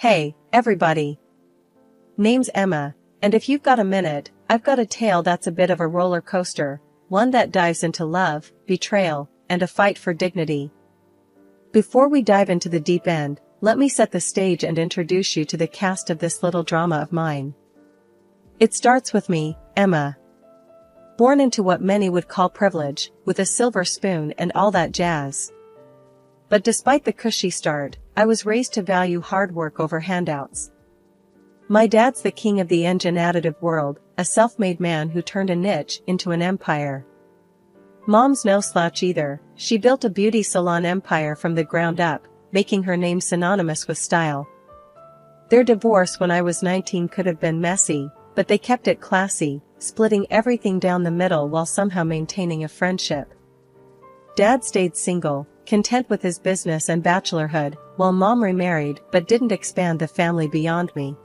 Hey, everybody. Name's Emma, and if you've got a minute, I've got a tale that's a bit of a roller coaster, one that dives into love, betrayal, and a fight for dignity. Before we dive into the deep end, let me set the stage and introduce you to the cast of this little drama of mine. It starts with me, Emma. Born into what many would call privilege, with a silver spoon and all that jazz. But despite the cushy start, I was raised to value hard work over handouts. My dad's the king of the engine additive world, a self-made man who turned a niche into an empire. Mom's no slouch either. She built a beauty salon empire from the ground up, making her name synonymous with style. Their divorce when I was 19 could have been messy, but they kept it classy, splitting everything down the middle while somehow maintaining a friendship. Dad stayed single, content with his business and bachelorhood, while Mom remarried but didn't expand the family beyond me.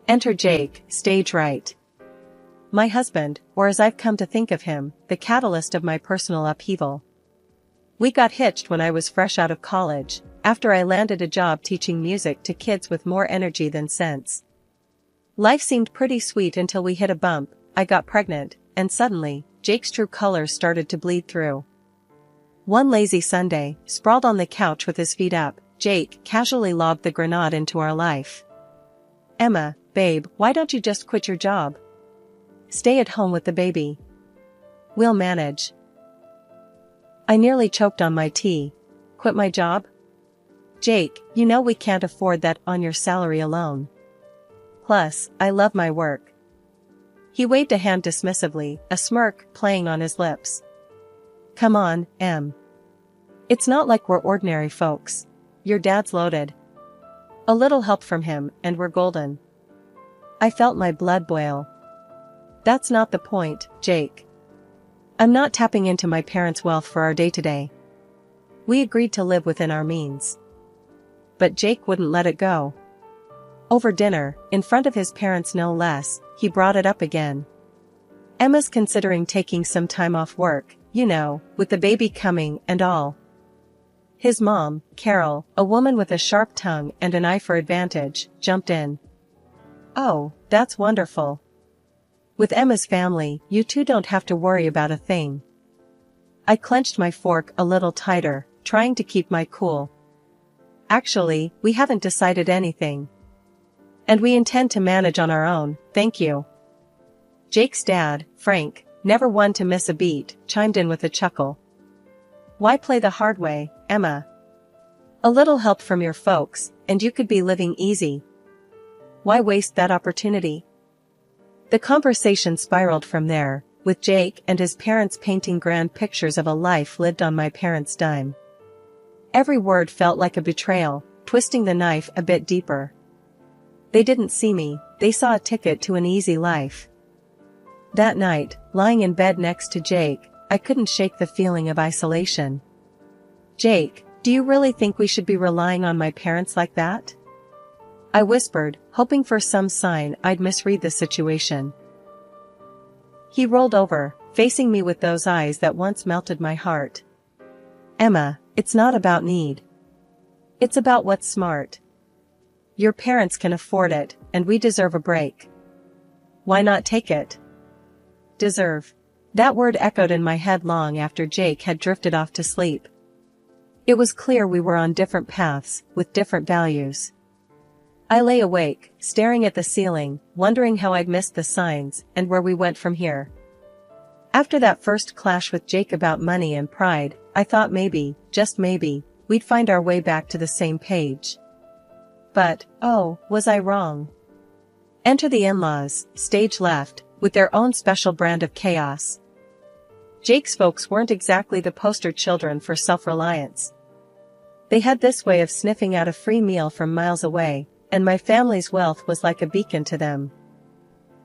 Enter Jake, stage right. My husband, or as I've come to think of him, the catalyst of my personal upheaval. We got hitched when I was fresh out of college, after I landed a job teaching music to kids with more energy than sense. Life seemed pretty sweet until we hit a bump. I got pregnant, and suddenly, Jake's true colors started to bleed through. One lazy Sunday, sprawled on the couch with his feet up, Jake casually lobbed the grenade into our life. Emma, babe, why don't you just quit your job? Stay at home with the baby. We'll manage. I nearly choked on my tea. Quit my job? Jake, you know we can't afford that on your salary alone. Plus, I love my work. He waved a hand dismissively, a smirk playing on his lips. Come on, Em. It's not like we're ordinary folks. Your dad's loaded. A little help from him, and we're golden. I felt my blood boil. That's not the point, Jake. I'm not tapping into my parents' wealth for our day-to-day. We agreed to live within our means. But Jake wouldn't let it go. Over dinner, in front of his parents no less, he brought it up again. Emma's considering taking some time off work, you know, with the baby coming and all. His mom, Carol, a woman with a sharp tongue and an eye for advantage, jumped in. Oh, that's wonderful. With Emma's family, you two don't have to worry about a thing. I clenched my fork a little tighter, trying to keep my cool. Actually, we haven't decided anything. And we intend to manage on our own, thank you. Jake's dad, Frank, never one to miss a beat, chimed in with a chuckle. Why play the hard way, Emma? A little help from your folks, and you could be living easy. Why waste that opportunity? The conversation spiraled from there, with Jake and his parents painting grand pictures of a life lived on my parents' dime. Every word felt like a betrayal, twisting the knife a bit deeper. They didn't see me, they saw a ticket to an easy life. That night, lying in bed next to Jake, I couldn't shake the feeling of isolation. Jake, do you really think we should be relying on my parents like that? I whispered, hoping for some sign I'd misread the situation. He rolled over, facing me with those eyes that once melted my heart. Emma, it's not about need. It's about what's smart. Your parents can afford it, and we deserve a break. Why not take it? Deserve. That word echoed in my head long after Jake had drifted off to sleep. It was clear we were on different paths, with different values. I lay awake, staring at the ceiling, wondering how I'd missed the signs, and where we went from here. After that first clash with Jake about money and pride, I thought maybe, just maybe, we'd find our way back to the same page. But, oh, was I wrong? Enter the in-laws, stage left, with their own special brand of chaos. Jake's folks weren't exactly the poster children for self-reliance. They had this way of sniffing out a free meal from miles away, and my family's wealth was like a beacon to them.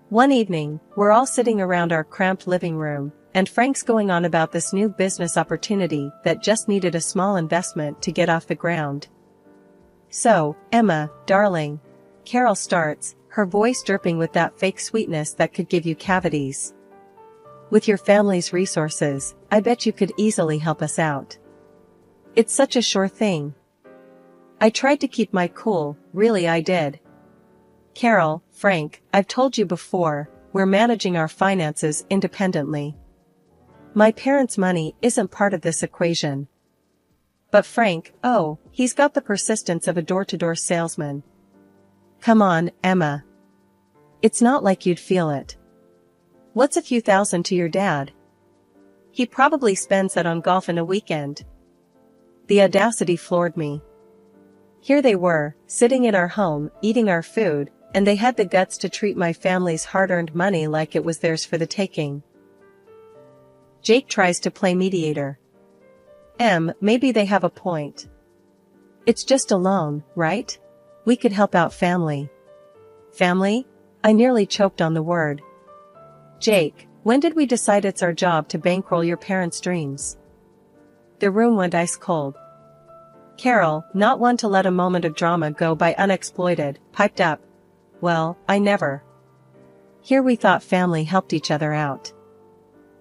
One evening, we're all sitting around our cramped living room, and Frank's going on about this new business opportunity that just needed a small investment to get off the ground. So, Emma, darling, Carol starts, her voice dripping with that fake sweetness that could give you cavities. With your family's resources, I bet you could easily help us out. It's such a sure thing. I tried to keep my cool, really I did. Carol, Frank, I've told you before, we're managing our finances independently. My parents' money isn't part of this equation. But Frank, oh, he's got the persistence of a door-to-door salesman. Come on, Emma. It's not like you'd feel it. What's a few thousand to your dad? He probably spends that on golf in a weekend. The audacity floored me. Here they were, sitting in our home, eating our food, and they had the guts to treat my family's hard-earned money like it was theirs for the taking. Jake tries to play mediator. Maybe they have a point. It's just a loan, right? We could help out family. Family? I nearly choked on the word. Jake, when did we decide it's our job to bankroll your parents' dreams? The room went ice cold. Carol, not one to let a moment of drama go by unexploited, piped up. Well, I never. Here we thought family helped each other out.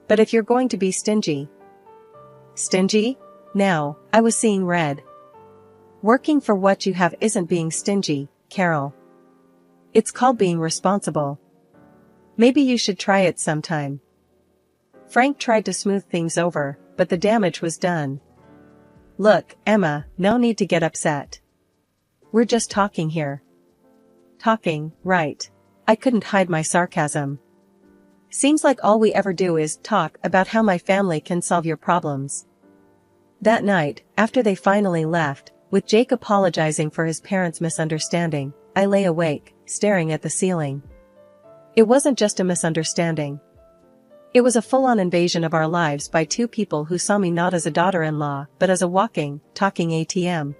But if you're going to be stingy. Stingy? Now, I was seeing red. Working for what you have isn't being stingy, Carol. It's called being responsible. Maybe you should try it sometime. Frank tried to smooth things over, but the damage was done. Look, Emma, no need to get upset. We're just talking here. Talking, right. I couldn't hide my sarcasm. Seems like all we ever do is talk about how my family can solve your problems. That night, after they finally left, with Jake apologizing for his parents' misunderstanding, I lay awake, staring at the ceiling. It wasn't just a misunderstanding. It was a full-on invasion of our lives by two people who saw me not as a daughter-in-law, but as a walking, talking ATM.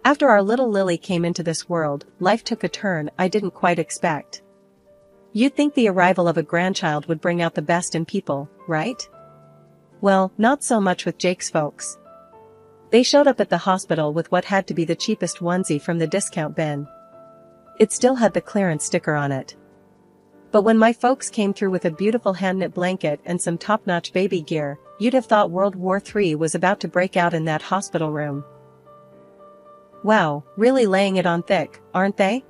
After our little Lily came into this world, life took a turn I didn't quite expect. You'd think the arrival of a grandchild would bring out the best in people, right? Well, not so much with Jake's folks. They showed up at the hospital with what had to be the cheapest onesie from the discount bin. It still had the clearance sticker on it. But when my folks came through with a beautiful hand-knit blanket and some top-notch baby gear, you'd have thought World War III was about to break out in that hospital room. Wow, really laying it on thick, aren't they?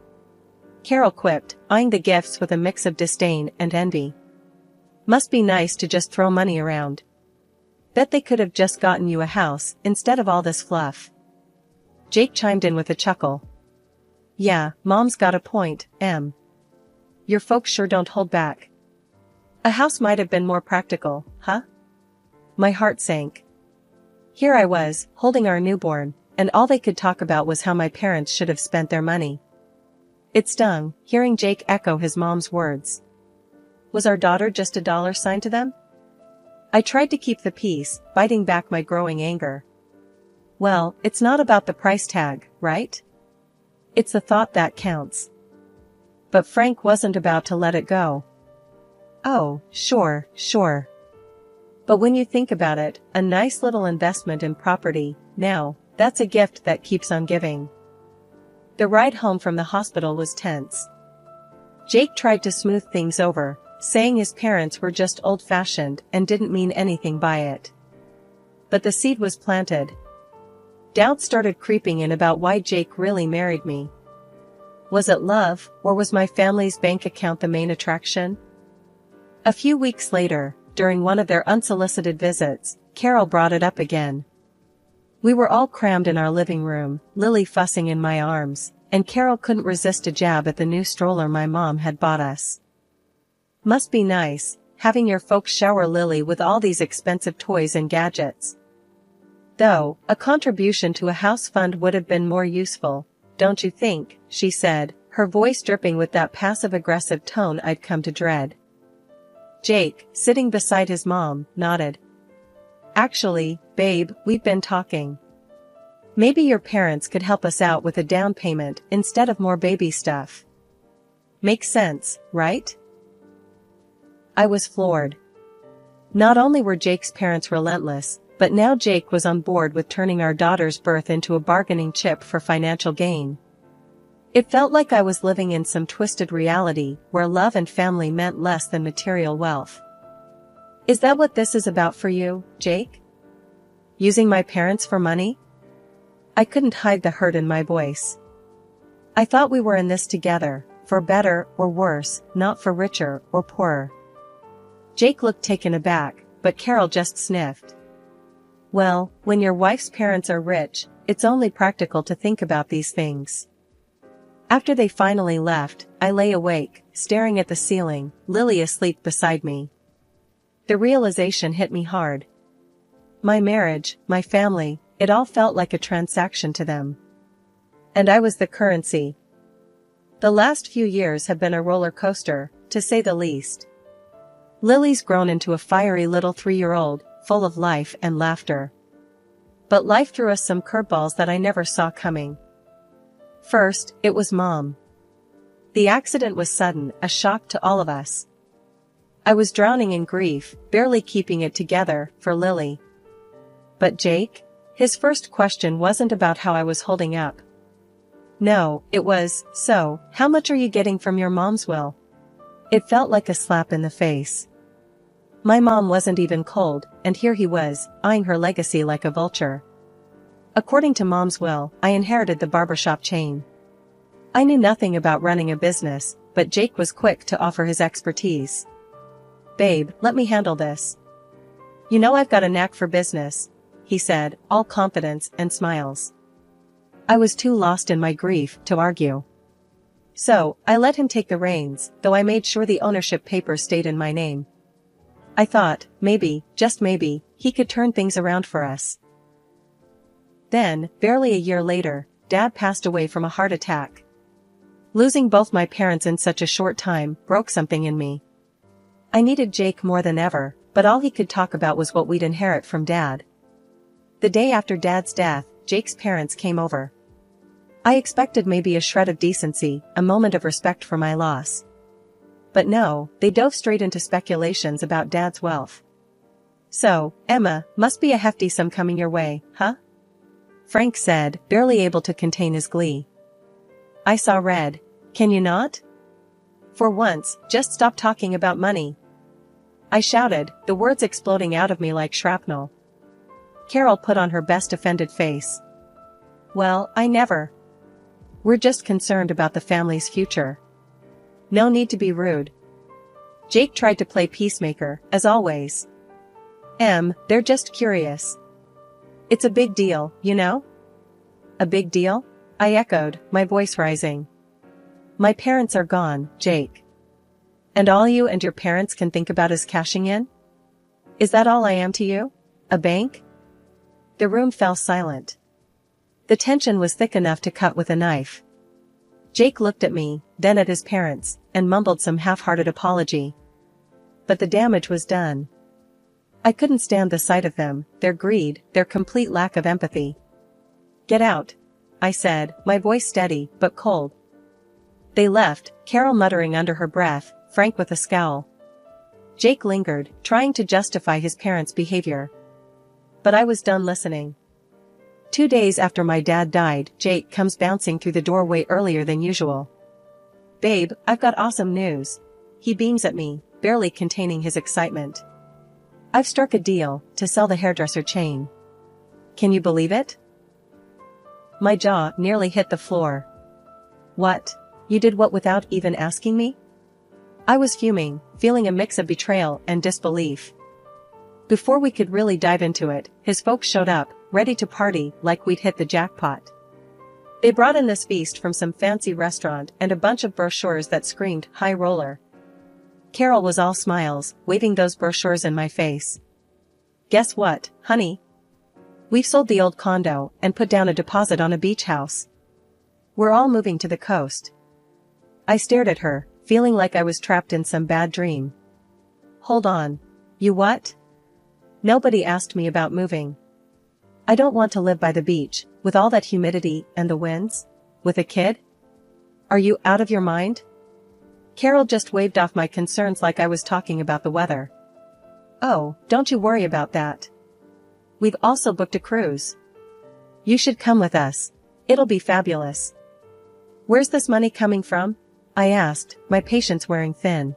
Carol quipped, eyeing the gifts with a mix of disdain and envy. Must be nice to just throw money around. Bet they could have just gotten you a house, instead of all this fluff. Jake chimed in with a chuckle. Yeah, Mom's got a point, Em. Your folks sure don't hold back. A house might have been more practical, huh? My heart sank. Here I was, holding our newborn, and all they could talk about was how my parents should have spent their money. It stung, hearing Jake echo his mom's words. Was our daughter just a dollar sign to them? I tried to keep the peace, biting back my growing anger. Well, it's not about the price tag, right? It's the thought that counts. But Frank wasn't about to let it go. Oh, sure. But when you think about it, a nice little investment in property, now, that's a gift that keeps on giving. The ride home from the hospital was tense. Jake tried to smooth things over, saying his parents were just old-fashioned and didn't mean anything by it. But the seed was planted. Doubts started creeping in about why Jake really married me. Was it love, or was my family's bank account the main attraction? A few weeks later, during one of their unsolicited visits, Carol brought it up again. We were all crammed in our living room, Lily fussing in my arms, and Carol couldn't resist a jab at the new stroller my mom had bought us. Must be nice, having your folks shower Lily with all these expensive toys and gadgets. Though, a contribution to a house fund would have been more useful, don't you think, she said, her voice dripping with that passive-aggressive tone I'd come to dread. Jake, sitting beside his mom, nodded. Actually, babe, we've been talking. Maybe your parents could help us out with a down payment instead of more baby stuff. Makes sense, right? I was floored. Not only were Jake's parents relentless, but now Jake was on board with turning our daughter's birth into a bargaining chip for financial gain. It felt like I was living in some twisted reality where love and family meant less than material wealth. Is that what this is about for you, Jake? Using my parents for money? I couldn't hide the hurt in my voice. I thought we were in this together, for better or worse, not for richer or poorer. Jake looked taken aback, but Carol just sniffed. Well, when your wife's parents are rich, it's only practical to think about these things. After they finally left, I lay awake, staring at the ceiling, Lily asleep beside me. The realization hit me hard. My marriage, my family, it all felt like a transaction to them. And I was the currency. The last few years have been a roller coaster, to say the least. Lily's grown into a fiery little 3-year-old, full of life and laughter. But life threw us some curveballs that I never saw coming. First, it was Mom. The accident was sudden, a shock to all of us. I was drowning in grief, barely keeping it together, for Lily. But Jake? His first question wasn't about how I was holding up. No, it was, so, how much are you getting from your mom's will? It felt like a slap in the face. My mom wasn't even cold, and here he was, eyeing her legacy like a vulture. According to Mom's will, I inherited the barbershop chain. I knew nothing about running a business, but Jake was quick to offer his expertise. Babe, let me handle this. You know I've got a knack for business, he said, all confidence and smiles. I was too lost in my grief to argue. So, I let him take the reins, though I made sure the ownership papers stayed in my name. I thought, maybe, just maybe, he could turn things around for us. Then, barely a year later, Dad passed away from a heart attack. Losing both my parents in such a short time broke something in me. I needed Jake more than ever, but all he could talk about was what we'd inherit from Dad. The day after Dad's death, Jake's parents came over. I expected maybe a shred of decency, a moment of respect for my loss. But no, they dove straight into speculations about Dad's wealth. So, Emma, must be a hefty sum coming your way, huh? Frank said, barely able to contain his glee. I saw red. Can you not? For once, just stop talking about money. I shouted, the words exploding out of me like shrapnel. Carol put on her best offended face. Well, I never. We're just concerned about the family's future. No need to be rude. Jake tried to play peacemaker, as always. They're just curious. It's a big deal, you know? A big deal? I echoed, my voice rising. My parents are gone, Jake. And all you and your parents can think about is cashing in? Is that all I am to you? A bank? The room fell silent. The tension was thick enough to cut with a knife. Jake looked at me, then at his parents, and mumbled some half-hearted apology. But the damage was done. I couldn't stand the sight of them, their greed, their complete lack of empathy. Get out, I said, my voice steady, but cold. They left, Carol muttering under her breath, Frank with a scowl. Jake lingered, trying to justify his parents' behavior. But I was done listening. 2 days after my dad died, Jake comes bouncing through the doorway earlier than usual. Babe, I've got awesome news. He beams at me, barely containing his excitement. I've struck a deal to sell the hairdresser chain. Can you believe it? My jaw nearly hit the floor. What? You did what without even asking me? I was fuming, feeling a mix of betrayal and disbelief. Before we could really dive into it, his folks showed up, ready to party like we'd hit the jackpot. They brought in this feast from some fancy restaurant and a bunch of brochures that screamed high roller. Carol was all smiles, waving those brochures in my face. Guess what, honey? We've sold the old condo and put down a deposit on a beach house. We're all moving to the coast. I stared at her, feeling like I was trapped in some bad dream. Hold on. You what? Nobody asked me about moving. I don't want to live by the beach, with all that humidity and the winds, with a kid. Are you out of your mind? Carol just waved off my concerns like I was talking about the weather. Oh, don't you worry about that. We've also booked a cruise. You should come with us. It'll be fabulous. Where's this money coming from? I asked, my patience wearing thin.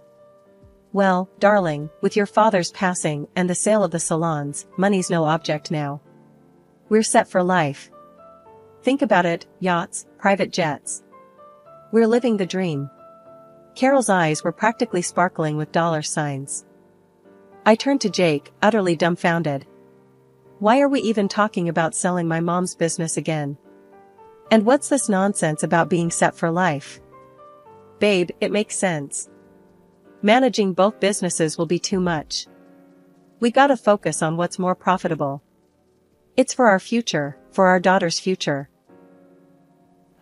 Well, darling, with your father's passing and the sale of the salons, money's no object now. We're set for life. Think about it, yachts, private jets. We're living the dream. Carol's eyes were practically sparkling with dollar signs. I turned to Jake, utterly dumbfounded. Why are we even talking about selling my mom's business again? And what's this nonsense about being set for life? Babe, it makes sense. Managing both businesses will be too much. We gotta focus on what's more profitable. It's for our future, for our daughter's future.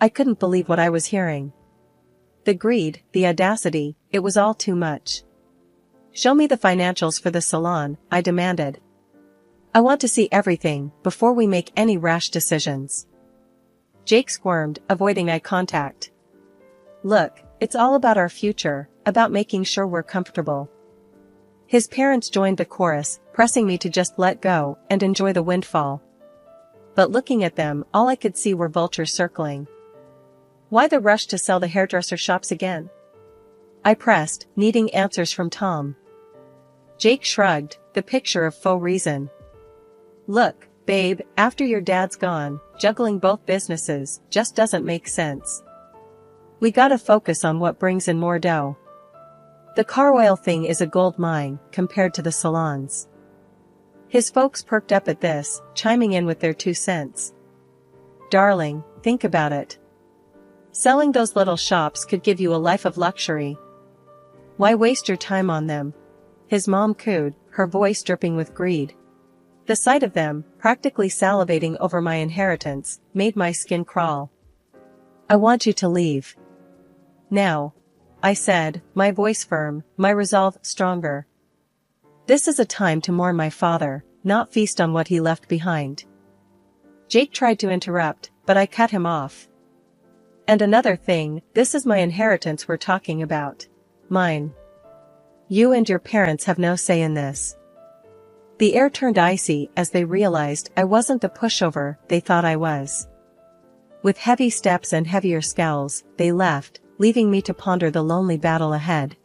I couldn't believe what I was hearing. The greed, the audacity, it was all too much. Show me the financials for the salon, I demanded. I want to see everything before we make any rash decisions. Jake squirmed, avoiding eye contact. Look, it's all about our future, about making sure we're comfortable. His parents joined the chorus, pressing me to just let go and enjoy the windfall. But looking at them, all I could see were vultures circling. Why the rush to sell the hairdresser shops again? I pressed, needing answers from Tom. Jake shrugged, the picture of faux reason. Look, babe, after your dad's gone, juggling both businesses just doesn't make sense. We gotta focus on what brings in more dough. The car oil thing is a gold mine, compared to the salons. His folks perked up at this, chiming in with their 2 cents. Darling, think about it. Selling those little shops could give you a life of luxury. Why waste your time on them? His mom cooed, her voice dripping with greed. The sight of them, practically salivating over my inheritance, made my skin crawl. I want you to leave. Now, I said, my voice firm, my resolve stronger. This is a time to mourn my father, not feast on what he left behind. Jake tried to interrupt, but I cut him off. And another thing, this is my inheritance we're talking about. Mine. You and your parents have no say in this. The air turned icy as they realized I wasn't the pushover they thought I was. With heavy steps and heavier scowls, they left, leaving me to ponder the lonely battle ahead.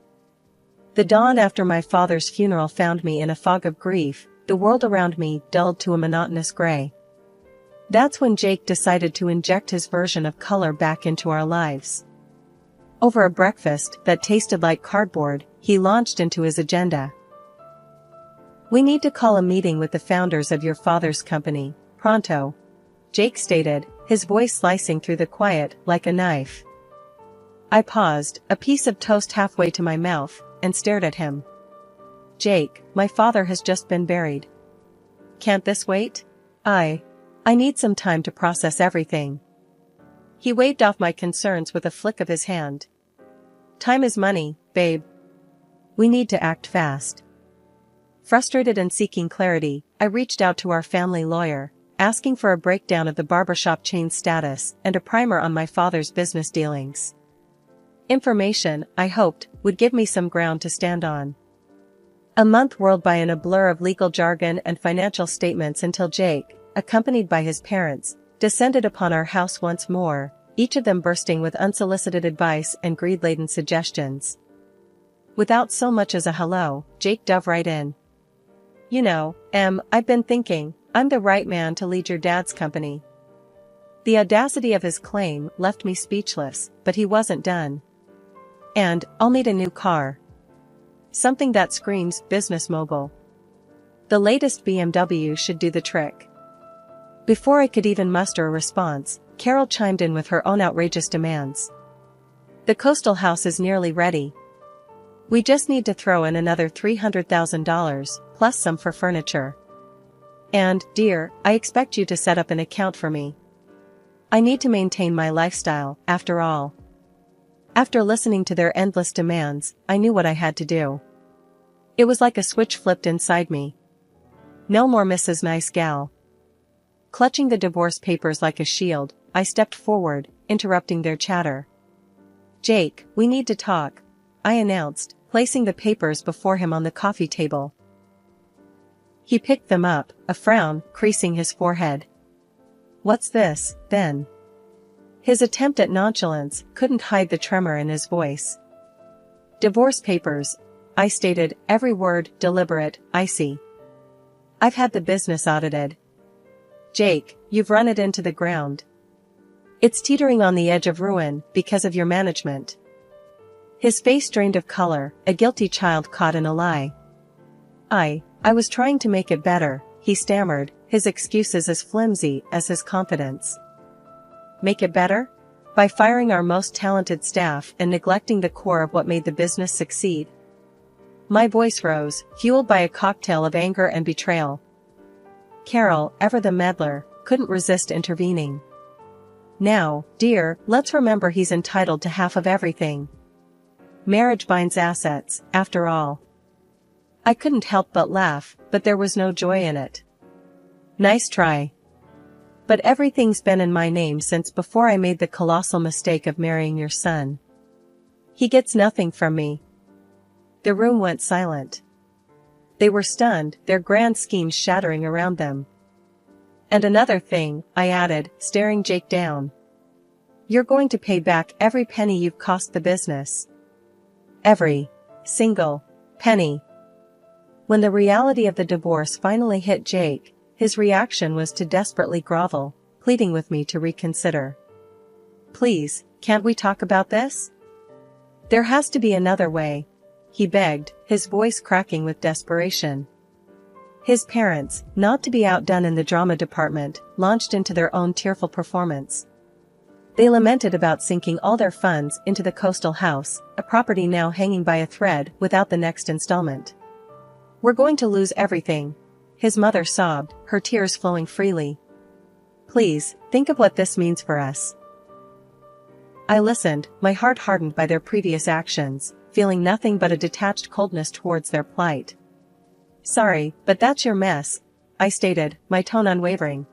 The dawn after my father's funeral found me in a fog of grief, the world around me dulled to a monotonous gray. That's when Jake decided to inject his version of color back into our lives. Over a breakfast that tasted like cardboard, he launched into his agenda. We need to call a meeting with the founders of your father's company, pronto. Jake stated, his voice slicing through the quiet like a knife. I paused, a piece of toast halfway to my mouth, and stared at him. Jake, my father has just been buried. Can't this wait? I need some time to process everything. He waved off my concerns with a flick of his hand. Time is money, babe. We need to act fast. Frustrated and seeking clarity, I reached out to our family lawyer, asking for a breakdown of the barbershop chain's status and a primer on my father's business dealings. Information, I hoped, would give me some ground to stand on. A month whirled by in a blur of legal jargon and financial statements until Jake, accompanied by his parents, descended upon our house once more, each of them bursting with unsolicited advice and greed-laden suggestions. Without so much as a hello, Jake dove right in. You know, I've been thinking, I'm the right man to lead your dad's company. The audacity of his claim left me speechless, but he wasn't done. And, I'll need a new car. Something that screams business mogul. The latest BMW should do the trick. Before I could even muster a response, Carol chimed in with her own outrageous demands. The coastal house is nearly ready. We just need to throw in another $300,000, plus some for furniture. And, dear, I expect you to set up an account for me. I need to maintain my lifestyle, after all. After listening to their endless demands, I knew what I had to do. It was like a switch flipped inside me. No more Mrs. Nice Gal. Clutching the divorce papers like a shield, I stepped forward, interrupting their chatter. Jake, we need to talk, I announced, placing the papers before him on the coffee table. He picked them up, a frown creasing his forehead. What's this, then? His attempt at nonchalance couldn't hide the tremor in his voice. Divorce papers, I stated, every word deliberate, icy. I've had the business audited. Jake, you've run it into the ground. It's teetering on the edge of ruin because of your management." His face drained of color, a guilty child caught in a lie. I was trying to make it better," he stammered, his excuses as flimsy as his confidence. "Make it better? By firing our most talented staff and neglecting the core of what made the business succeed?" My voice rose, fueled by a cocktail of anger and betrayal. Carol, ever the meddler, couldn't resist intervening. "Now, dear, let's remember he's entitled to half of everything. Marriage binds assets, after all." I couldn't help but laugh, but there was no joy in it. "Nice try. But everything's been in my name since before I made the colossal mistake of marrying your son. He gets nothing from me." The room went silent. They were stunned, their grand scheme shattering around them. "And another thing," I added, staring Jake down. "You're going to pay back every penny you've cost the business. Every single penny." When the reality of the divorce finally hit Jake, his reaction was to desperately grovel, pleading with me to reconsider. "Please, can't we talk about this? There has to be another way," he begged, his voice cracking with desperation. His parents, not to be outdone in the drama department, launched into their own tearful performance. They lamented about sinking all their funds into the coastal house, a property now hanging by a thread without the next installment. "We're going to lose everything," his mother sobbed, her tears flowing freely. "Please, think of what this means for us." I listened, my heart hardened by their previous actions, feeling nothing but a detached coldness towards their plight. "Sorry, but that's your mess," I stated, my tone unwavering.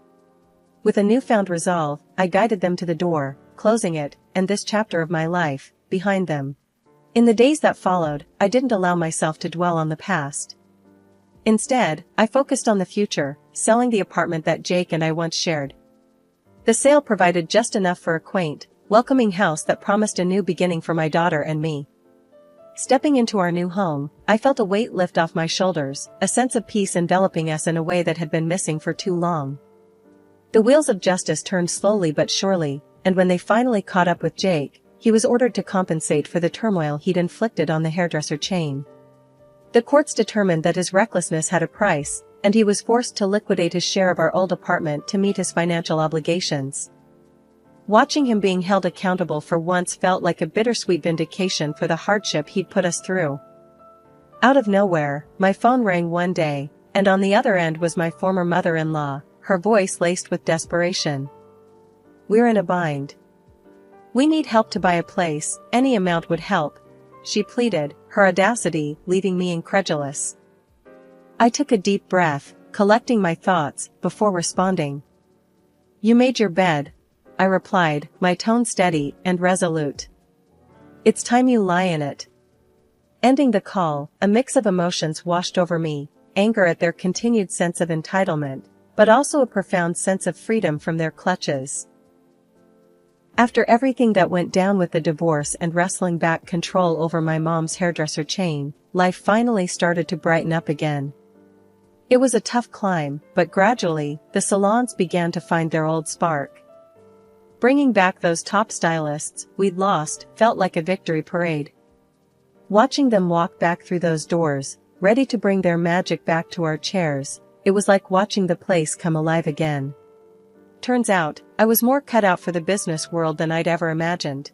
With a newfound resolve, I guided them to the door, closing it, and this chapter of my life, behind them. In the days that followed, I didn't allow myself to dwell on the past. Instead, I focused on the future, selling the apartment that Jake and I once shared. The sale provided just enough for a quaint, welcoming house that promised a new beginning for my daughter and me. Stepping into our new home, I felt a weight lift off my shoulders, a sense of peace enveloping us in a way that had been missing for too long. The wheels of justice turned slowly but surely, and when they finally caught up with Jake, he was ordered to compensate for the turmoil he'd inflicted on the hairdresser chain. The courts determined that his recklessness had a price, and he was forced to liquidate his share of our old apartment to meet his financial obligations. Watching him being held accountable for once felt like a bittersweet vindication for the hardship he'd put us through. Out of nowhere, my phone rang one day, and on the other end was my former mother-in-law, her voice laced with desperation. "We're in a bind. We need help to buy a place, any amount would help," she pleaded, her audacity leaving me incredulous. I took a deep breath, collecting my thoughts, before responding. "You made your bed," I replied, my tone steady and resolute. "It's time you lie in it." Ending the call, a mix of emotions washed over me, anger at their continued sense of entitlement, but also a profound sense of freedom from their clutches. After everything that went down with the divorce and wrestling back control over my mom's hairdresser chain, life finally started to brighten up again. It was a tough climb, but gradually, the salons began to find their old spark. Bringing back those top stylists we'd lost felt like a victory parade. Watching them walk back through those doors, ready to bring their magic back to our chairs, it was like watching the place come alive again. Turns out, I was more cut out for the business world than I'd ever imagined.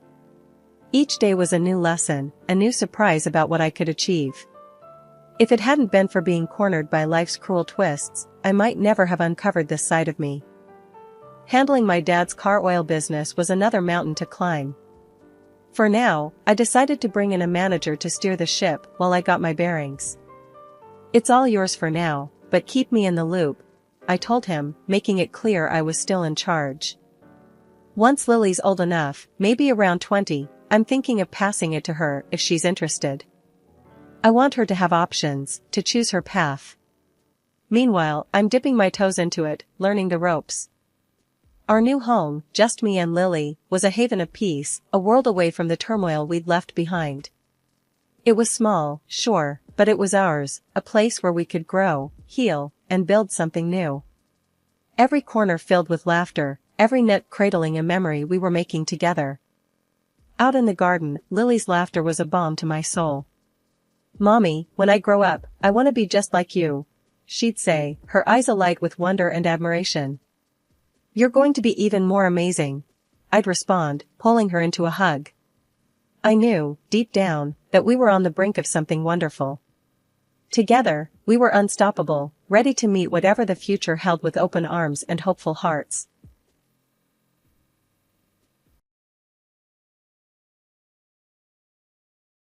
Each day was a new lesson, a new surprise about what I could achieve. If it hadn't been for being cornered by life's cruel twists, I might never have uncovered this side of me. Handling my dad's car oil business was another mountain to climb. For now, I decided to bring in a manager to steer the ship while I got my bearings. "It's all yours for now, but keep me in the loop," I told him, making it clear I was still in charge. "Once Lily's old enough, maybe around 20, I'm thinking of passing it to her if she's interested. I want her to have options, to choose her path. Meanwhile, I'm dipping my toes into it, learning the ropes." Our new home, just me and Lily, was a haven of peace, a world away from the turmoil we'd left behind. It was small, sure, but it was ours, a place where we could grow, heal, and build something new. Every corner filled with laughter, every nip cradling a memory we were making together. Out in the garden, Lily's laughter was a balm to my soul. "Mommy, when I grow up, I want to be just like you," she'd say, her eyes alight with wonder and admiration. "You're going to be even more amazing," I'd respond, pulling her into a hug. I knew, deep down, that we were on the brink of something wonderful. Together, we were unstoppable, ready to meet whatever the future held with open arms and hopeful hearts.